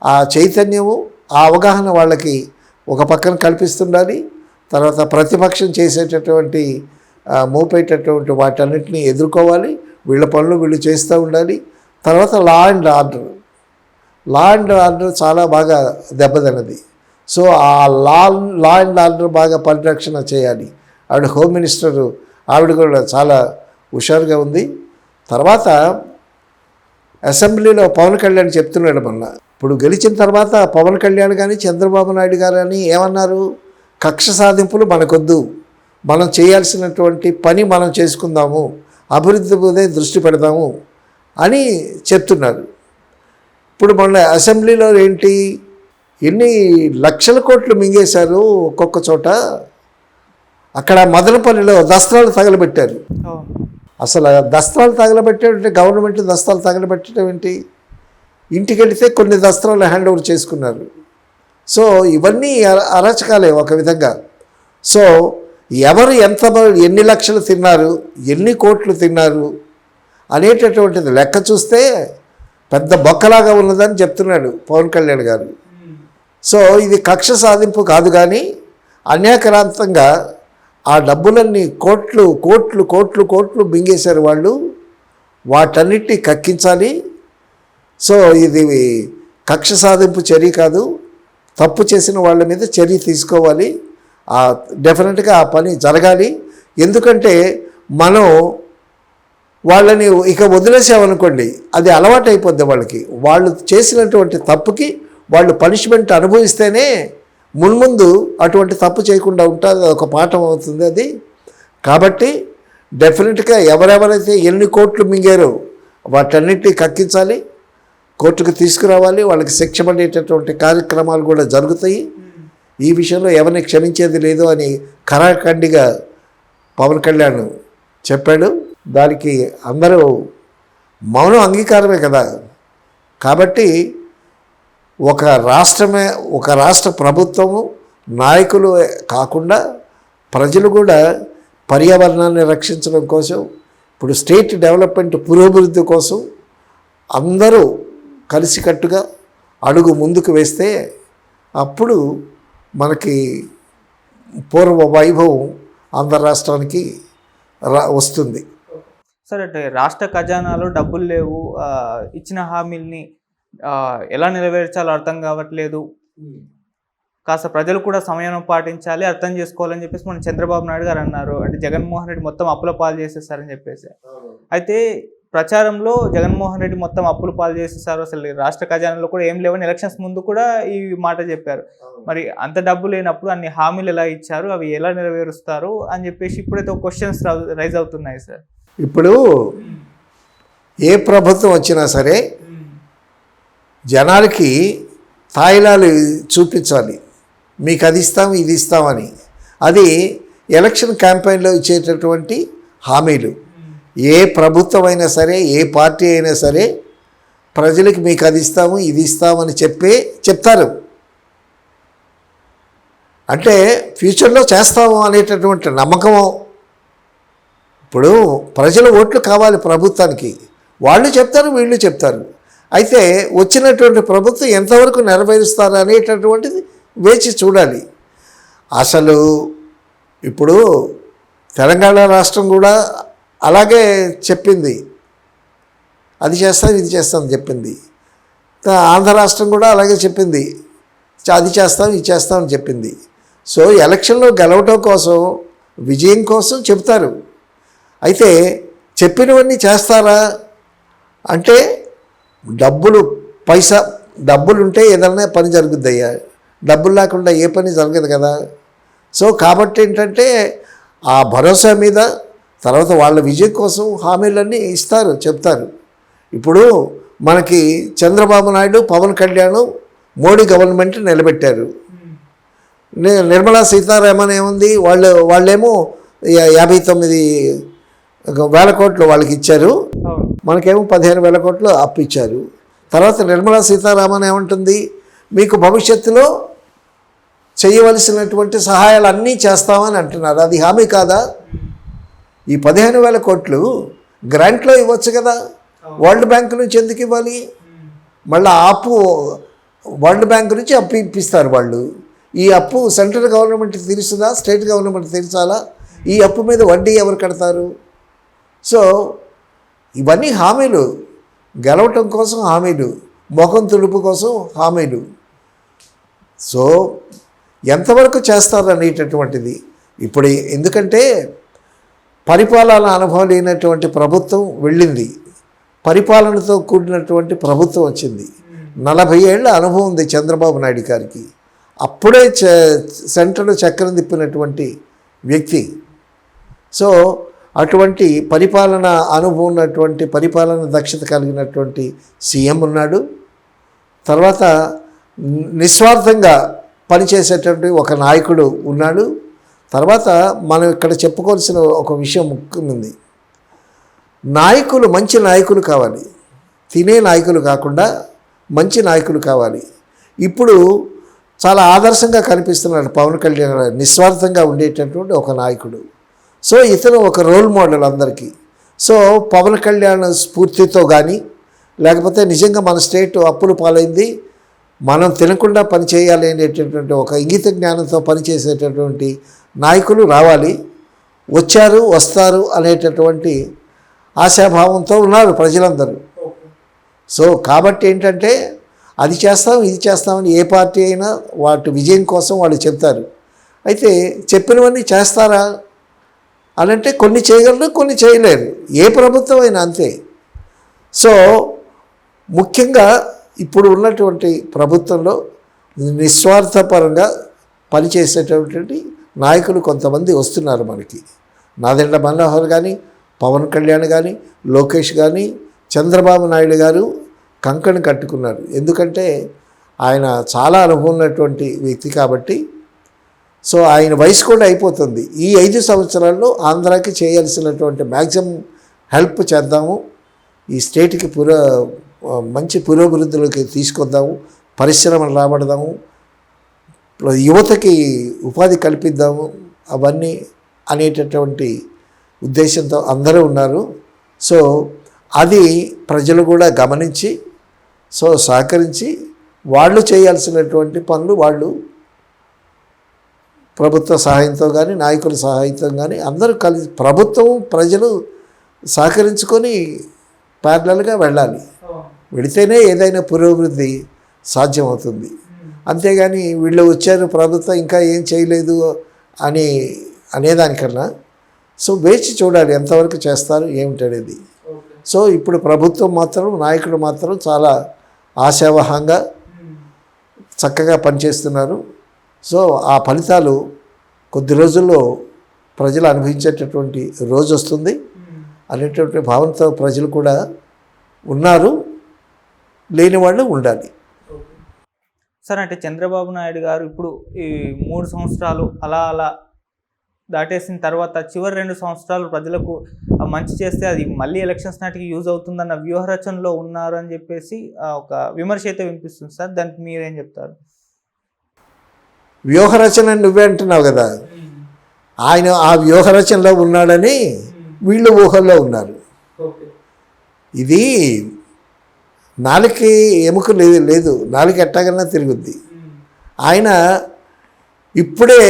S2: ఆ చైతన్యము, ఆ అవగాహన వాళ్ళకి ఒక పక్కన కల్పిస్తుండాలి. తర్వాత ప్రతిపక్షం చేసేటటువంటి మోపేటటువంటి వాటన్నిటిని ఎదుర్కోవాలి. వీళ్ళ పనులు వీళ్ళు చేస్తూ ఉండాలి. తర్వాత లా అండ్ ఆర్డర్ చాలా బాగా దెబ్బతిన్నది. సో ఆ లా అండ్ ఆర్డర్ బాగా పరిరక్షణ చేయాలి. ఆవిడ హోమ్ మినిస్టర్, ఆవిడ కూడా చాలా హుషారుగా ఉంది. తర్వాత అసెంబ్లీలో పవన్ కళ్యాణ్ చెప్తున్నాడు మొన్న. ఇప్పుడు గెలిచిన తర్వాత పవన్ కళ్యాణ్ కానీ చంద్రబాబు నాయుడు గారు అని ఏమన్నారు, కక్ష సాధింపులు మనకొద్దు, మనం చేయాల్సినటువంటి పని మనం చేసుకుందాము, అభివృద్ధి మీదే దృష్టి పెడదాము అని చెప్తున్నారు. ఇప్పుడు మొన్న అసెంబ్లీలో ఏంటి, ఎన్ని లక్షల కోట్లు మింగేశారు ఒక్కొక్క చోట. అక్కడ మదనపల్లిలో దస్త్రాలు తగలబెట్టారు. అసలు దస్త్రాలు తగలబెట్టాడంటే గవర్నమెంట్ దస్త్రాలు తగలబెట్టడం ఏంటి? ఇంటికి వెళితే కొన్ని దస్త్రాలు హ్యాండ్ ఓవర్ చేసుకున్నారు. సో ఇవన్నీ అరాచకాలే ఒక విధంగా. సో ఎవరు ఎన్ని లక్షలు తిన్నారు, ఎన్ని కోట్లు తిన్నారు అనేటటువంటిది లెక్క చూస్తే పెద్ద బొక్కలాగా ఉన్నదని చెప్తున్నాడు పవన్ కళ్యాణ్ గారు. సో ఇది కక్ష సాధింపు కాదు, కానీ అన్యాక్రాంతంగా ఆ డబ్బులన్నీ కోట్లు కోట్లు కోట్లు కోట్లు బింగేశారు వాళ్ళు. వాటన్నిటిని కక్కించాలి. సో ఇది కక్ష సాధింపు చర్య కాదు, తప్పు చేసిన వాళ్ళ మీద చర్య తీసుకోవాలి. డెఫినెట్గా ఆ పని జరగాలి. ఎందుకంటే మనం వాళ్ళని ఇక వదిలేసామనుకోండి, అది అలవాటు అయిపోద్ది వాళ్ళకి. వాళ్ళు చేసినటువంటి తప్పుకి వాళ్ళు పనిష్మెంట్ అనుభవిస్తేనే మున్ముందు అటువంటి తప్పు చేయకుండా ఉంటుంది. ఒక పాఠం అవుతుంది అది. కాబట్టి డెఫినెట్గా ఎవరెవరైతే ఎన్ని కోట్లు మింగారో వాటన్నిటిని కక్కించాలి, కోర్టుకు తీసుకురావాలి, వాళ్ళకి శిక్ష పడేటటువంటి కార్యక్రమాలు కూడా జరుగుతాయి. ఈ విషయంలో ఎవరిని క్షమించేది లేదు అని ఖరాఖండిగా పవన్ కళ్యాణ్ చెప్పాడు. దానికి అందరూ మౌనం అంగీకారమే కదా. కాబట్టి ఒక రాష్ట్ర ప్రభుత్వము, నాయకులు కాకుండా ప్రజలు కూడా పర్యావరణాన్ని రక్షించడం కోసం, ఇప్పుడు స్టేట్ డెవలప్మెంట్ పురోభివృద్ధి కోసం అందరూ కలిసికట్టుగా అడుగు ముందుకు వేస్తే అప్పుడు మనకి పూర్వ వైభవం ఆంధ్ర రాష్ట్రానికి వస్తుంది.
S1: సరే, అంటే రాష్ట్ర ఖజానాలో డబ్బులు లేవు, ఇచ్చిన హామీల్ని ఎలా నెరవేర్చాలో అర్థం కావట్లేదు, కాస్త ప్రజలు కూడా సమయం పాటించాలి, అర్థం చేసుకోవాలని చెప్పేసి మన చంద్రబాబు నాయుడు గారు అన్నారు. అంటే జగన్మోహన్ రెడ్డి మొత్తం అప్పుల పాలు చేసేసారని చెప్పేసి. అయితే ప్రచారంలో జగన్మోహన్ రెడ్డి మొత్తం అప్పులు పాలు చేసేసారు, అసలు రాష్ట్ర ఖజానాలో కూడా ఏం లేవని ఎలక్షన్స్ ముందు కూడా ఈ మాట చెప్పారు. మరి అంత డబ్బు లేనప్పుడు అన్ని హామీలు ఎలా ఇచ్చారు, అవి ఎలా నెరవేరుస్తారు అని చెప్పేసి ఇప్పుడైతే క్వశ్చన్స్ రైజ్ అవుతున్నాయి సార్.
S2: ఇప్పుడు ఏ ప్రభుత్వం వచ్చినా సరే జనాలకి తాయిలాలు చూపించాలి, మీకు అది ఇస్తాం ఇది ఇస్తామని. అది ఎలక్షన్ క్యాంపెయిన్లో ఇచ్చేటటువంటి హామీలు. ఏ ప్రభుత్వం అయినా సరే, ఏ పార్టీ అయినా సరే ప్రజలకు మీకు అది ఇస్తాము ఇది ఇస్తామని చెప్తారు. అంటే ఫ్యూచర్లో చేస్తాము అనేటటువంటి నమ్మకం. ఇప్పుడు ప్రజల ఓట్లు కావాలి ప్రభుత్వానికి, వాళ్ళు చెప్తారు వీళ్ళు చెప్తారు. అయితే వచ్చినటువంటి ప్రభుత్వం ఎంతవరకు నెరవేరుస్తారు అనేటటువంటిది వేచి చూడాలి. అసలు ఇప్పుడు తెలంగాణ రాష్ట్రం కూడా అలాగే చెప్పింది, అది చేస్తాం ఇది చేస్తాం చెప్పింది. ఆంధ్ర రాష్ట్రం కూడా అలాగే చెప్పింది, అది చేస్తాం ఇది చేస్తాం అని చెప్పింది. సో ఎలక్షన్లో గెలవటం కోసం, విజయం కోసం చెప్తారు. అయితే చెప్పినవన్నీ చేస్తారా అంటే డబ్బులుంటే ఏదైనా పని జరుగుద్ది అయ్యా, డబ్బులు లేకుండా ఏ పని జరగదు కదా. సో కాబట్టి ఏంటంటే ఆ భరోసా మీద తర్వాత వాళ్ళ విజయం కోసం హామీలన్నీ చెప్తారు. ఇప్పుడు మనకి చంద్రబాబు నాయుడు, పవన్ కళ్యాణ్, మోడీ గవర్నమెంట్ నిలబెట్టారు. నిర్మలా సీతారామన్ ఏముంది, వాళ్ళేమో 59,000 కోట్లు వాళ్ళకి ఇచ్చారు, మనకేమో 15,000 కోట్లు అప్పు ఇచ్చారు. తర్వాత నిర్మలా సీతారామన్ ఏమంటుంది, మీకు భవిష్యత్తులో చేయవలసినటువంటి సహాయాలు అన్నీ చేస్తామని అంటున్నారు. అది హామీ కాదా? ఈ 15,000 కోట్లు గ్రాంట్లో ఇవ్వచ్చు కదా, వరల్డ్ బ్యాంక్ నుంచి ఎందుకు ఇవ్వాలి? మళ్ళీ అప్పు వరల్డ్ బ్యాంక్ నుంచి అప్పు ఇప్పిస్తారు వాళ్ళు. ఈ అప్పు సెంట్రల్ గవర్నమెంట్ తీరుస్తుందా, స్టేట్ గవర్నమెంట్ తీర్చాలా? ఈ అప్పు మీద వడ్డీ ఎవరు కడతారు? సో ఇవన్నీ హామీలు, గెలవటం కోసం హామీలు, ముఖం తుడుపు కోసం హామీలు. సో ఎంతవరకు చేస్తారు అనేటటువంటిది ఇప్పుడు. ఎందుకంటే పరిపాలన అనుభవం లేనటువంటి ప్రభుత్వం వెళ్ళింది, పరిపాలనతో కూడినటువంటి ప్రభుత్వం వచ్చింది. 40 ఏళ్ల అనుభవం ఉంది చంద్రబాబు నాయుడు గారికి. అప్పుడే సెంటర్లో చక్రం తిప్పినటువంటి వ్యక్తి. సో అటువంటి పరిపాలన అనుభవం ఉన్నటువంటి, పరిపాలన దక్షత కలిగినటువంటి సీఎం ఉన్నాడు. తర్వాత నిస్వార్థంగా పనిచేసేటువంటి ఒక నాయకుడు ఉన్నాడు. తర్వాత మనం ఇక్కడ చెప్పుకోవాల్సిన ఒక విషయం ముఖ్యమైనది, నాయకులు మంచి నాయకులు కావాలి, తినే నాయకులు కాకుండా మంచి నాయకులు కావాలి. ఇప్పుడు చాలా ఆదర్శంగా కనిపిస్తున్నాడు పవన్ కళ్యాణ్ గారు, నిస్వార్థంగా ఉండేటటువంటి ఒక నాయకుడు. సో ఇతను ఒక రోల్ మోడల్ అందరికీ. సో పవన్ కళ్యాణ్ స్ఫూర్తితో కానీ, లేకపోతే నిజంగా మన స్టేట్ అప్పులు పాలైంది, మనం తినకుండా పని చేయాలి అనేటటువంటి ఒక ఇంగిత జ్ఞానంతో పనిచేసేటటువంటి నాయకులు రావాలి, వచ్చారు, వస్తారు అనేటటువంటి ఆశాభావంతో ఉన్నారు ప్రజలందరూ. సో కాబట్టి ఏంటంటే అది చేస్తాం, ఇది చేస్తామని ఏ పార్టీ అయినా వాటి విజయం కోసం వాళ్ళు చెప్తారు. అయితే చెప్పినవన్నీ చేస్తారా అని అంటే కొన్ని చేయగలరు, కొన్ని చేయలేరు. ఏ ప్రభుత్వం అయినా అంతే. సో ముఖ్యంగా ఇప్పుడు ఉన్నటువంటి ప్రభుత్వంలో నిస్వార్థపరంగా పనిచేసేటటువంటి నాయకులు కొంతమంది వస్తున్నారు మనకి. నాదెండ్ల మనోహర్ కానీ, పవన్ కళ్యాణ్ కానీ, లోకేష్ కానీ, చంద్రబాబు నాయుడు గారు కంకణం కట్టుకున్నారు. ఎందుకంటే ఆయన చాలా అనుభవం ఉన్నటువంటి వ్యక్తి కాబట్టి. సో ఆయన వయసు కూడా అయిపోతుంది. ఈ 5 సంవత్సరాల్లో ఆంధ్రాకి చేయాల్సినటువంటి మ్యాక్సిమం హెల్ప్ చేద్దాము, ఈ స్టేట్కి మంచి పురోభివృద్ధిలోకి తీసుకొద్దాము, పరిశ్రమలు రాబడదాము, యువతకి ఉపాధి కల్పిద్దాము, అవన్నీ అనేటటువంటి ఉద్దేశంతో అందరూ ఉన్నారు. సో అది ప్రజలు కూడా గమనించి, సో సహకరించి వాళ్ళు చేయాల్సినటువంటి పనులు వాళ్ళు ప్రభుత్వ సహాయంతో కానీ, నాయకుల సహాయంతో కానీ అందరూ కలిసి ప్రభుత్వం ప్రజలు సహకరించుకొని ప్యారలల్గా వెళ్ళాలి. వెళితేనే ఏదైనా పురోభివృద్ధి సాధ్యమవుతుంది. అంతేగాని వీళ్ళు వచ్చారు ప్రభుత్వం ఇంకా ఏం చేయలేదు అనేదానికన్నా సో వేచి చూడాలి ఎంతవరకు చేస్తారు ఏమిటనేది. సో ఇప్పుడు ప్రభుత్వం మాత్రం, నాయకులు మాత్రం చాలా ఆశావహంగా చక్కగా పనిచేస్తున్నారు. సో ఆ ఫలితాలు కొద్ది రోజుల్లో ప్రజలు అనుభవించేటటువంటి రోజు వస్తుంది అనేటువంటి భావనతో ప్రజలు కూడా ఉన్నారు, లేని వాళ్ళు ఉండాలి.
S1: సార్ అంటే చంద్రబాబు నాయుడు గారు ఇప్పుడు ఈ 3 సంవత్సరాలు అలా దాటేసిన తర్వాత చివరి 2 సంవత్సరాలు ప్రజలకు మంచి చేస్తే అది మళ్ళీ ఎలక్షన్స్ నాటికి యూజ్ అవుతుందన్న వ్యూహరచనలో ఉన్నారు అని చెప్పేసి ఒక విమర్శ అయితే వినిపిస్తుంది సార్. దానికి మీరేం చెప్తారు?
S2: వ్యూహరచన నువ్వే అంటున్నావు కదా, ఆయన ఆ వ్యూహరచనలో ఉన్నాడని వీళ్ళు ఊహల్లో ఉన్నారు. ఇది నాలుగుకి ఎముక లేదు, నాలుగు ఎట్టాగన్నా తిరుగుద్ది. ఆయన ఇప్పుడే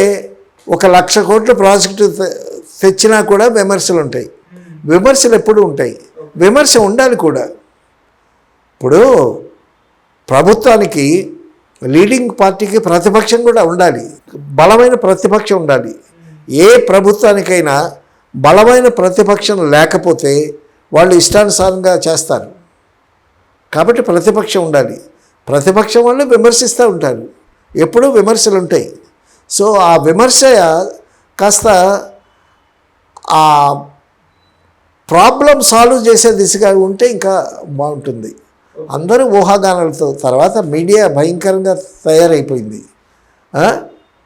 S2: 1,00,000 కోట్ల ప్రాజెక్టు తెచ్చినా కూడా విమర్శలు ఉంటాయి. విమర్శలు ఎప్పుడు ఉంటాయి, విమర్శ ఉండాలి కూడా. ఇప్పుడు ప్రభుత్వానికి, లీడింగ్ పార్టీకి ప్రతిపక్షం కూడా ఉండాలి, బలమైన ప్రతిపక్షం ఉండాలి. ఏ ప్రభుత్వానికైనా బలమైన ప్రతిపక్షం లేకపోతే వాళ్ళు ఇష్టానుసారంగా చేస్తారు. కాబట్టి ప్రతిపక్షం ఉండాలి. ప్రతిపక్షం వాళ్ళు విమర్శిస్తూ ఉంటారు, ఎప్పుడూ విమర్శలు ఉంటాయి. సో ఆ విమర్శ కాస్త ఆ ప్రాబ్లం సాల్వ్ చేసే దిశగా ఉంటే ఇంకా బాగుంటుంది. అందరూ ఊహాగానాలతో, తర్వాత మీడియా భయంకరంగా తయారైపోయింది.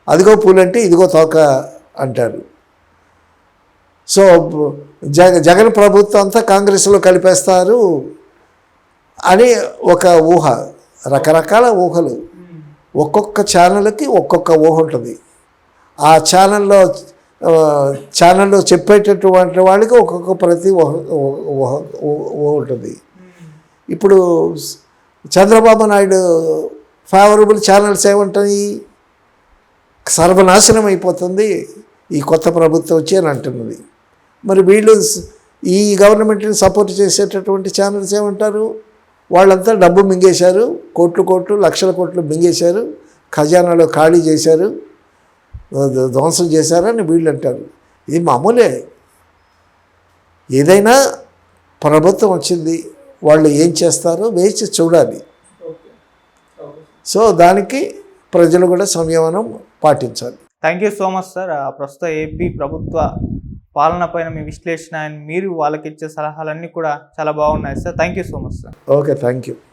S2: అదిగో పూలంటే ఇదిగో తోక అంటారు. సో జగన్ ప్రభుత్వం అంతా కాంగ్రెస్లో కలిపేస్తారు అని ఒక ఊహ, రకరకాల ఊహలు. ఒక్కొక్క ఛానల్కి ఒక్కొక్క ఊహ ఉంటుంది. ఆ ఛానల్లో చెప్పేటటువంటి వాళ్ళకి ఒక్కొక్క ప్రతి ఊహ ఉంటుంది. ఇప్పుడు చంద్రబాబు నాయుడు ఫేవరబుల్ ఛానల్స్ ఏముంటాయి, సర్వనాశనం అయిపోతుంది ఈ కొత్త ప్రభుత్వం వచ్చి అని అంటున్నది. మరి వీళ్ళు ఈ గవర్నమెంట్ని సపోర్ట్ చేసేటటువంటి ఛానల్స్ ఏమంటారు, వాళ్ళంతా డబ్బు మింగేశారు, కోట్లు లక్షల కోట్లు మింగేశారు, ఖజానాలో ఖాళీ చేశారు, ధ్వంసం చేశారని వీళ్ళు అంటారు. ఇది మామూలే. ఏదైనా ప్రభుత్వం వచ్చింది, వాళ్ళు ఏం చేస్తారో వేచి చూడాలి. సో దానికి ప్రజలు కూడా సంయమనం పాటించాలి.
S1: Thank you so much sir. ప్రస్తుత ఏపీ ప్రభుత్వ పాలన పైన మీ విశ్లేషణ అండ్ మీరు వాళ్ళకి ఇచ్చే సలహాలన్నీ కూడా చాలా బాగున్నాయి sir. Thank you so much sir.
S2: Okay, thank you.